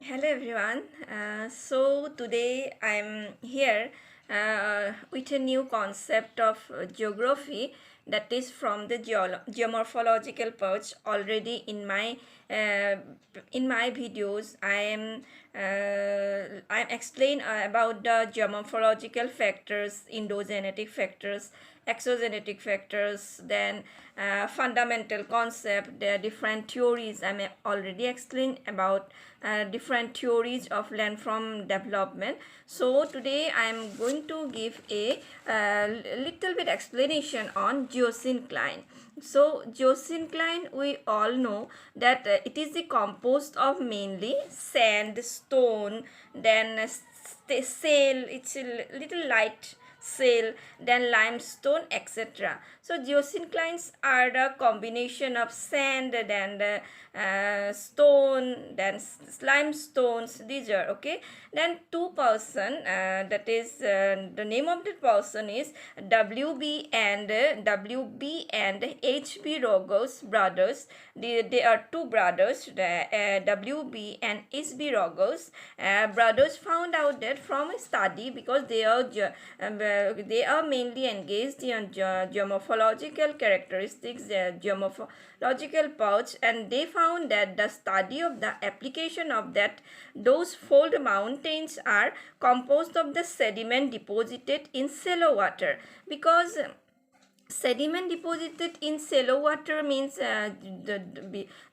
Hello everyone. So today I'm here with a new concept of geography that is from the geomorphological perch. Already uh, in my videos I'm explain about the geomorphological factors, endogenetic factors, exogenetic factors, then fundamental concept, the different theories. I may already explained about different theories of landform development. So today I am going to give a little bit explanation on geosyncline. So geosyncline, we all know that it is the composed of mainly sand, stone, then shale. It's a little light shale, then limestone, etc. So geosynclines are the combination of sand, then stone, then limestones. These are okay. Then two person, that is the name of the person is WB and HB Rogers brothers. They are two brothers, WB and HB Rogers. Brothers found out that from a study, because they are mainly engaged in geomorphological characteristics, geomorphological pouch, and they found that the study of the application of that those fold mountains are composed of the sediment deposited in shallow water, because sediment deposited in shallow water means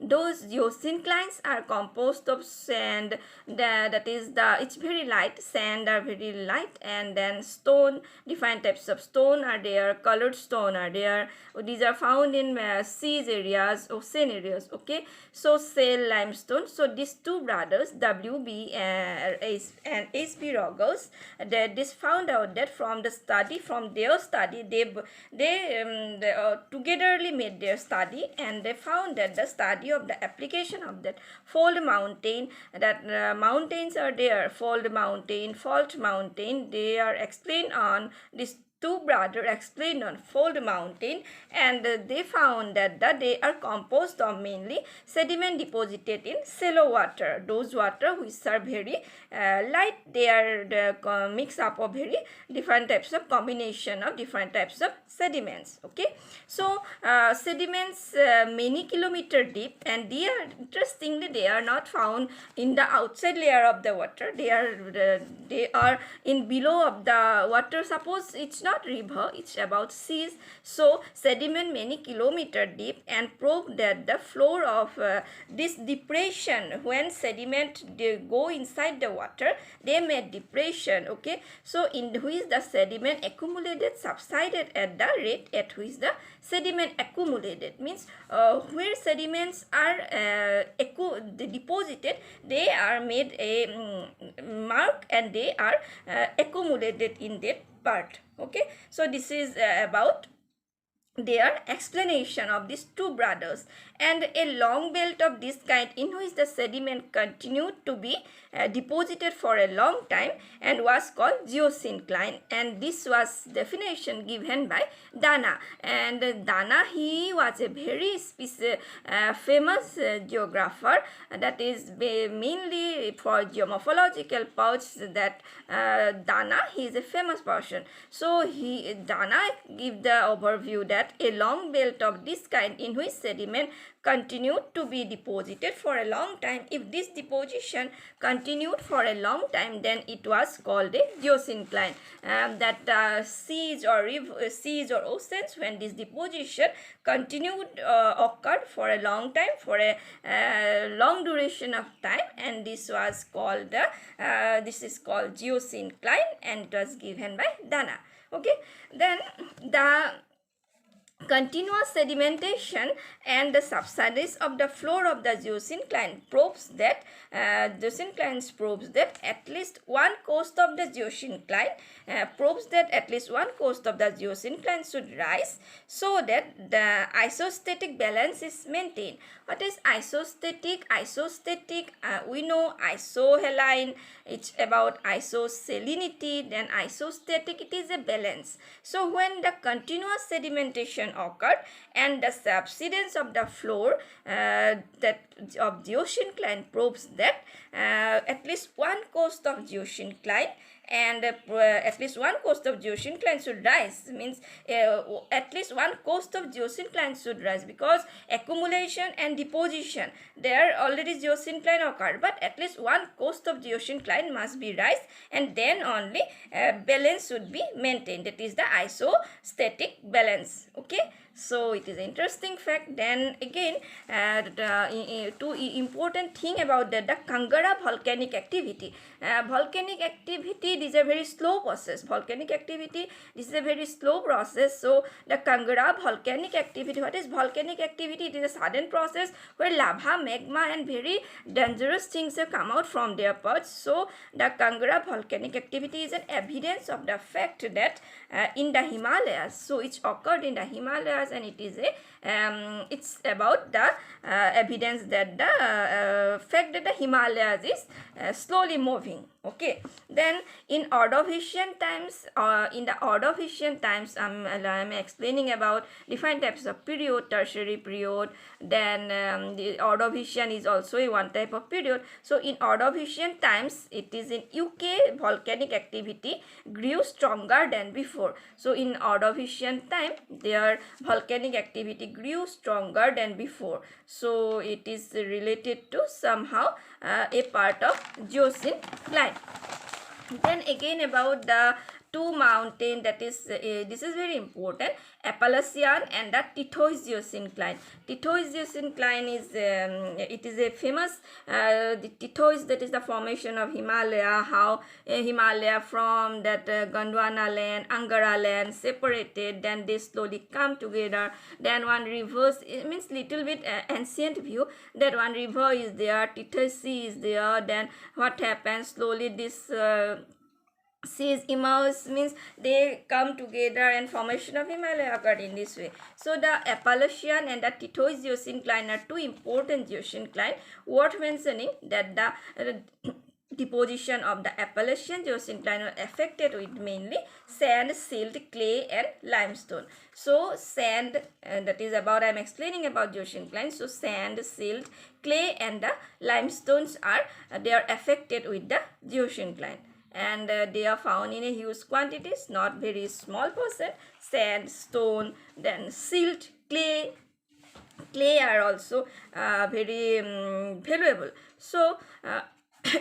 those geosynclines are composed of sand, that is the it's very light, sand are very light, and then stone, different types of stone are there, colored stone are there. These are found in seas areas, ocean areas. Okay, so shale, limestone. So these two brothers, WB and HB Rogers, that this found out that from the study, from their study, they togetherly made their study, and they found that the study of the application of that fold mountain, that mountains are there, fold mountain, fault mountain, they are explained on this. Two brothers explained on fold mountain, and they found that they are composed of mainly sediment deposited in shallow water, those water which are very light. They are the mix up of very different types of combination of different types of sediments. Okay, so sediments many kilometer deep, and they are interestingly they are not found in the outside layer of the water. They are in below of the water. Suppose it's not river, it's about seas. So sediment many kilometer deep, and prove that the floor of this depression, when sediment they go inside the water, they made depression. Okay, so in which the sediment accumulated subsided at the rate at which the sediment accumulated, means where sediments are deposited, they are made a mark, and they are accumulated in that part. Okay, so this is about their explanation of these two brothers. And a long belt of this kind, in which the sediment continued to be deposited for a long time, and was called geosyncline, and this was definition given by Dana. And Dana, he was a very famous geographer, that is mainly for geomorphological pouch, that Dana, he is a famous person. So Dana give the overview that a long belt of this kind, in which sediment continued to be deposited for a long time. If this deposition continued for a long time, then it was called a geosyncline. That seas or seas or oceans, when this deposition continued occurred for a long time, for a long duration of time, and this was called this is called geosyncline, and it was given by Dana. Okay, then the continuous sedimentation and the subsidence of the floor of the geosyncline proves that at least one coast of the geosyncline should rise, so that the isostatic balance is maintained. What is isostatic? We know isohaline, it's about isosalinity, then isostatic, it is a balance. So when the continuous sedimentation deposition occurred, and the subsidence of the floor that of geosyncline proves that at least one coast of geosyncline and at least one coast of geosyncline should rise. Means at least one coast of geosyncline should rise, because accumulation and deposition, there already geosyncline occurred, but at least one coast of geosyncline must be rise, and then only balance should be maintained. That is the isostatic balance. Okay, so it is an interesting fact. Then again, two important thing about that, the Kangara volcanic activity. Volcanic activity, this is a very slow process. Volcanic activity, this is a very slow process. So the Kangara volcanic activity, what is volcanic activity? It is a sudden process where lava, magma and very dangerous things have come out from their parts. So the Kangara volcanic activity is an evidence of the fact that in the Himalayas, so it occurred in the Himalayas, and it is a it's about the evidence that the fact that the Himalayas is slowly moving. Okay, then in Ordovician times, in the Ordovician times, I'm explaining about different types of period, tertiary period. Then the Ordovician is also a one type of period. So in Ordovician times, it is in UK, volcanic activity grew stronger than before. So in Ordovician time, their volcanic activity grew stronger than before. So it is related to somehow a part of geosyncline. Then again about the two mountain, that is this is very important, Appalachian and the Tethys geosyncline. Tethys geosyncline is it is a famous the Tethys, that is the formation of Himalaya, how Himalaya from that Gondwana land, Angara land separated, then they slowly come together. Then one river, it means little bit ancient view, that one river is there, Tethys is there. Then what happens, slowly this seas emerge, means they come together and formation of Himalaya occurred in this way. So the Appalachian and the Tethys geosyncline are two important geosyncline worth mentioning, that the deposition of the Appalachian geosyncline are affected with mainly sand, silt, clay and limestone. So sand, that is about, I am explaining about geosyncline. So sand, silt, clay and the limestones are they are affected with the geosyncline, and they are found in a huge quantities, not very small percent. Sand, stone, then silt, clay are also very valuable. So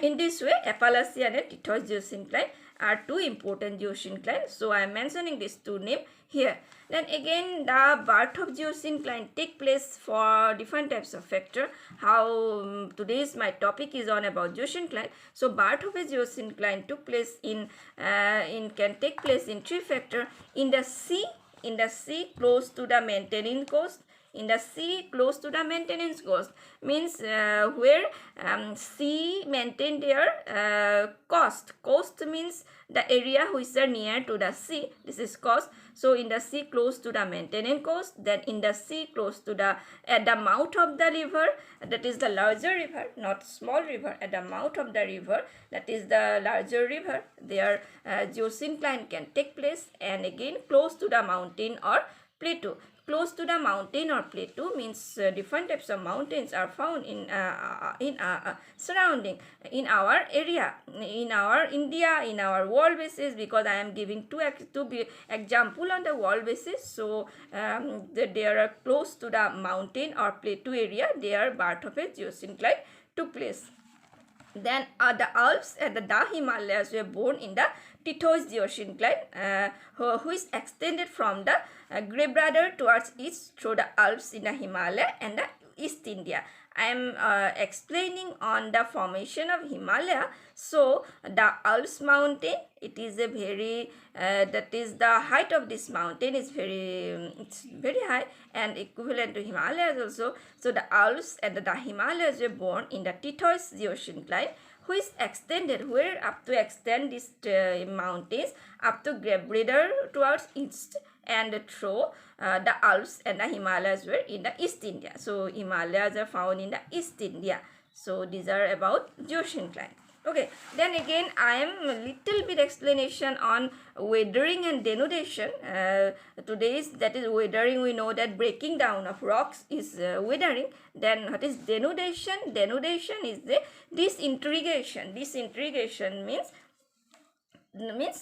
in this way, Appalachian and Tethys geosyncline are two important geosyncline. So I am mentioning these two names here. Then again, the birth of geosyncline take place for different types of factor. How today's my topic is on about geosyncline. So birth of a geosyncline took place in can take place in three factor: in the sea close to the maintenance coast. In the sea close to the maintenance coast means where sea maintain their coast. Coast means the area which are near to the sea. This is coast. So in the sea close to the maintenance coast, then in the sea close to the at the mouth of the river, that is the larger river, not small river, at the mouth of the river, that is the larger river, there geosyncline can take place. And again close to the mountain or plateau. Close to the mountain or plateau means different types of mountains are found in surrounding in our area, in our India, in our world basis, because I am giving two example on the world basis. So they are close to the mountain or plateau area, their birth of a geosyncline took place. Then the Alps and the Himalayas were born in the Tethys geosyncline, which extended from the Grey Brother towards east through the Alps in the Himalaya and the East India. I am explaining on the formation of Himalaya. So the Alps mountain, it is a very that is the height of this mountain is it's very high and equivalent to Himalayas also. So the Alps and the Himalayas were born in the Tethys geosyncline, which extended where up to extend these mountains up to Grey Brother towards east, and through the Alps and the Himalayas were in the East India. So Himalayas are found in the East India. So these are about geosyncline. Okay, then again I am a little bit explanation on weathering and denudation. Today's, that is weathering, we know that breaking down of rocks is weathering. Then what is denudation? Denudation is the disintegration. Disintegration means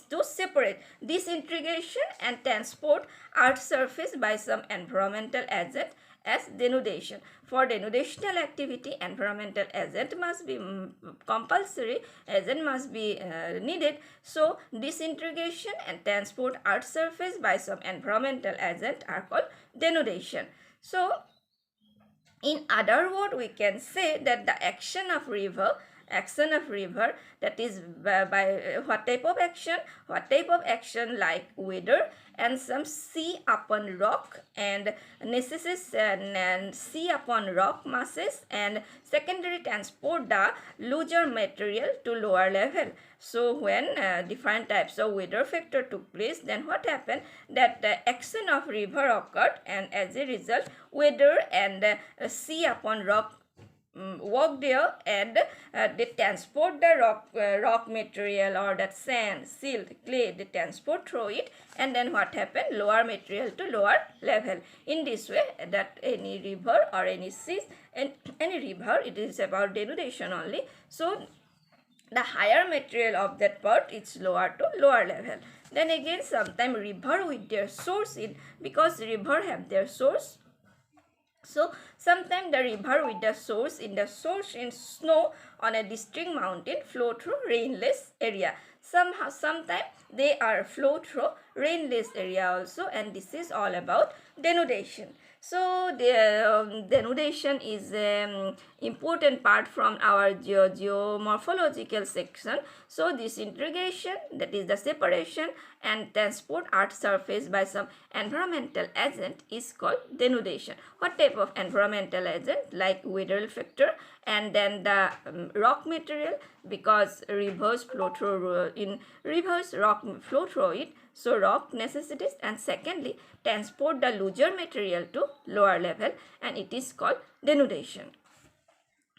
to separate, disintegration and transport earth surface by some environmental agent as denudation. For denudational activity, environmental agent must be compulsory, agent must be needed. So disintegration and transport earth surface by some environmental agent are called denudation. So in other word, we can say that the action of river, that is by what type of action? What type of action? Like weather and some sea upon rock and necessis and sea upon rock masses, and secondary transport the looser material to lower level. So when different types of weather factor took place, then what happened? That the action of river occurred, and as a result weather and sea upon rock work there, and they transport the rock material or that sand, silt, clay, they transport through it, and then what happened? Lower material to lower level. In this way, that any river or any sea, and any river, it is about denudation only. So the higher material of that part is lower to lower level. Then again, sometime river with their source in, because river have their source, so sometimes the river with the source in snow on a distinct mountain flow through rainless area. Sometimes they are flow through rainless area also, and this is all about denudation. So the denudation is important part from our geomorphological section. So this integration, that is the separation and transport earth surface by some environmental agent, is called denudation. What type of environmental agent? Like weather factor, and then the rock material, because rivers flow through rock flow through it, so rock necessities, and secondly transport the looser material to lower level, and it is called denudation.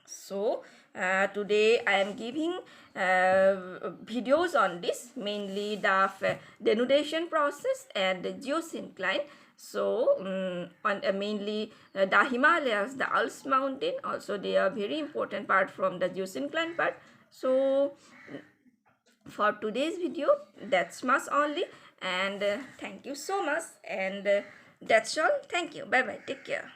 So today I am giving videos on this, mainly the denudation process and the geosyncline. So on mainly the Himalayas, the Alps mountain, also they are very important part from the geosyncline part. So for today's video, that's much only, and thank you so much, and that's all. Thank you. Bye bye. Take care.